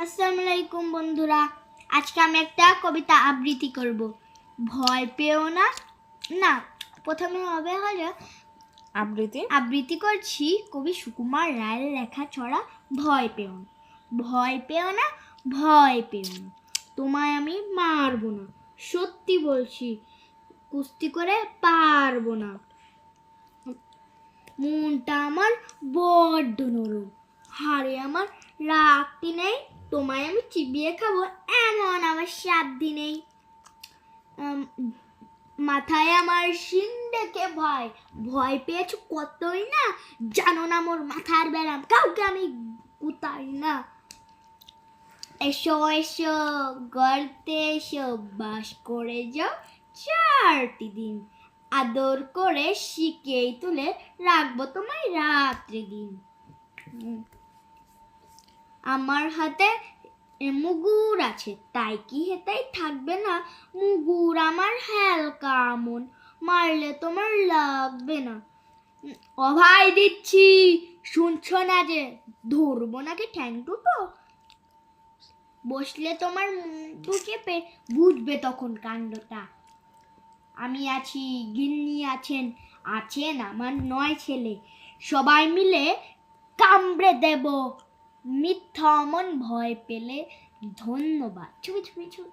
আসসালামু আলাইকুম বন্ধুরা, আজকে আমি একটা কবিতা আবৃত্তি করব। ভয় পেও না। না, প্রথমে হবে হলো আবৃত্তি করছি কবি সুকুমার রায়ের লেখা ছড়া ভয় পেও না। ভয় পেও না, ভয় পেও না, তোমায় আমি মারবো না, সত্যি বলছি কুস্তি করে পারবো না। মনটা আমার বড্ড নরম, হাড়ে আমার রাগটি নেই, তোমায় আমি চিবিয়ে খাবো এমন আমার সাধ্যি নেই। মাথায় আমার শিং ডেকে ভয়, ভয় পেয়েছো কতই না, জানো না মোর মাথার ব্যারাম, কাউকে আমি কুতাই না। এসো এসো গর্তে এসো, বাস করে যাও 4টি দিন, আদর করে শিকেই তুলে রাখবো তোমায় রাত্রি দিন। আমার হাতে মুগুর আছে, তাই কি হেতাই থাকবে না, মুগুর আমার হালকা মন, মারলে তোমার লাগবে না। অভয় দিচ্ছি শুনছো না যে, ধরবো নাকি ঠ্যাং দুটো, বসলে তোমার মুখ চেপে বুঝবে তখন কাণ্ডটা। আমি আছি, গিন্নি আছেন, আছেন আমার 9 ছেলে, সবাই মিলে কামড়ে দেব মিথ্যা অমন ভয় পেলে। ধন্যবাদ। ছুঁই ছুঁই ছুঁই।